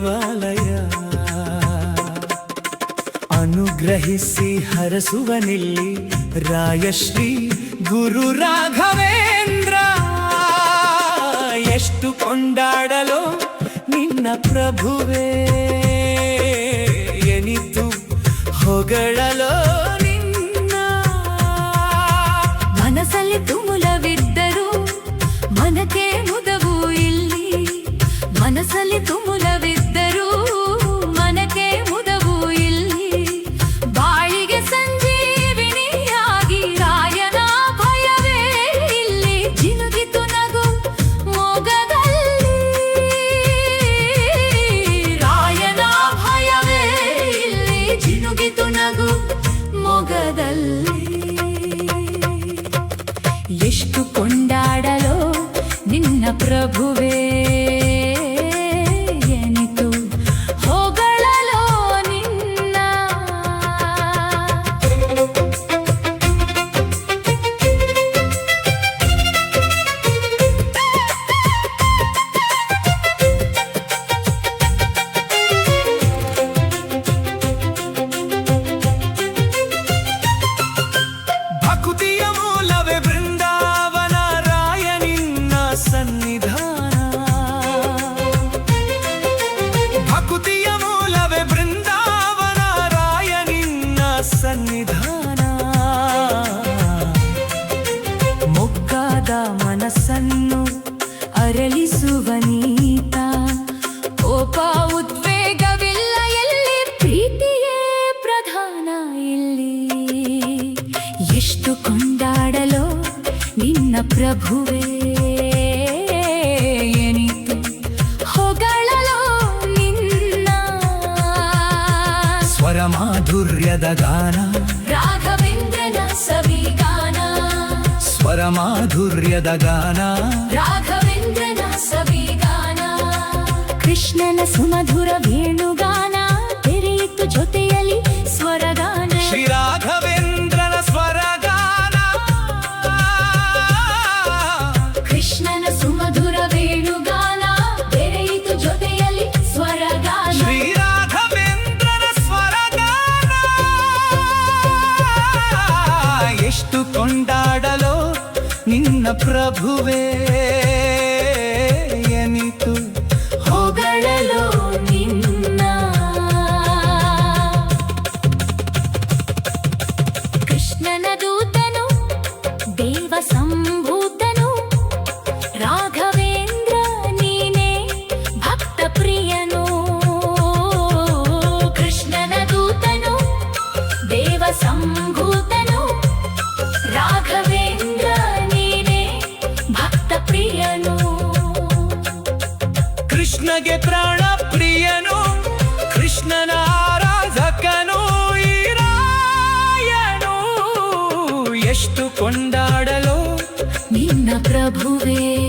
ದೇವಾಲಯ. ಅನುಗ್ರಹಿಸಿ ಹರಸುವನಿಲ್ಲಿ ರಾಯಶ್ರೀ ಗುರು ರಾಘವೇಂದ್ರ. ಎಷ್ಟು ಕೊಂಡಾಡಲು ನಿನ್ನ ಪ್ರಭುವೇ, ಎನಿತು ಹೊಗಳಲೋ ನಿನ್ನ. ಮನಸ್ಸಲ್ಲಿ ತುಮುಲವಿದ್ದರೂ ಮನಕ್ಕೆ ಮುದವು ಇಲ್ಲಿ. ಮನಸ್ಸಲ್ಲಿ ತುಮುಲವಿದ್ದರೂ ಮನಕ್ಕೆ ಮುದವು ಇಲ್ಲಿ. ಬಾಳಿಗೆ ಸಂಜೀವಿನಿಯಾಗಿ ರಾಯನ ಭಯವೇ ಇಲ್ಲಿ. ಜಿನುಗಿತು ನಗು ಮೊಗದಲ್ಲಿ, ರಾಯನ ಭಯವೇ ಇಲ್ಲಿ. ಜಿನುಗಿತು ನಗು ಮೊಗದಲ್ಲಿ. ಎಷ್ಟು ಕೊಂಡಾಡಲೋ ನಿನ್ನ ಪ್ರಭುವೇ, ಎನಿತು ಹೊಗಳಲೋ ನಿನ್ನ. ಭಕ್ತಿಯ ಮೂಲವೇ ಬೃಂದಾವನ ರಾಯನಿನ್ನ ಸನ್ನಿಧಾನ. ಭಕ್ತಿಯ ಮೂಲವೇ ಬೃಂದಾವನ ರಾಯನಿನ್ನ ಸನ್ನಿಧಾನ. ಮೊಗ್ಗಾದ ಮನಸ್ಸನ್ನು ಅರಳಿಸುವ ನೀತ. ಕೋಪ ಉದ್ವೇಗವಿಲ್ಲ ಎಲ್ಲಿ, ಪ್ರೀತಿಯೇ ಪ್ರಧಾನ ಇಲ್ಲಿ. ಎಷ್ಟು ಕೊಂಡಾಡಲೋ ನಿನ್ನ ಪ್ರಭುವೇ, ಎನಿತು ಹೊಗಳಲೋ ನಿನ್ನ. ಸ್ವರ ಮಾಧುರ್ಯದ ಗಾನ ರಾಘವೇಂದ್ರನ ಸವಿಗಾನ. ಸ್ವರ ಮಾಧುರ್ಯದ ಗಾನ ರಾಘವೇಂದ್ರನ ಸವಿಗಾನ. ಕೃಷ್ಣನ ಸುಮಧುರ ವೇಣುಗಾನ ತೆರೆಯಿತು ಜೊತೆಯಲ್ಲಿ ಸ್ವರಗಾನ. ಶ್ರೀ ರಾಘವೇಂದ್ರನ ಸ್ವರಗಾನ. ಕೃಷ್ಣನ ಸುಮಧುರ ವೇಣುಗಾನ ತೆರೆಯಿತು ಜೊತೆಯಲ್ಲಿ ಸ್ವರಗಾನ. ಶ್ರೀ ರಾಘವೇಂದ್ರನ ಸ್ವರಗಾನ. ಎಷ್ಟು ಕೊಂಡಾಡಲೋ ನಿನ್ನ ಪ್ರಭುವೇ, ಎನಿತು ಹೊಗಳಲೋ ನಿನ್ನ. ಕೃಷ್ಣನ ದೂತನು ದೇವ ಸಂಭೂತನು. ರಾಘವೇಂದ್ರ ನೀನೇ ಭಕ್ತ ಪ್ರಿಯನು. ಕೃಷ್ಣನ ದೂತನು ದೇವ ಸಂಭೂತನು. ರಾಘವೇಂದ್ರ ನೀನೇ ಭಕ್ತ ಪ್ರಿಯನು. ಕೃಷ್ಣಗೆ ಪ್ರಾಣ ಪ್ರಿಯನು, ಕೃಷ್ಣನ ಆರಾಧಕನು ಈ ರಾಯನು. ಎಷ್ಟು ಕೊಂಡಾಡಲು ನಿನ್ನ ಪ್ರಭುವೇ.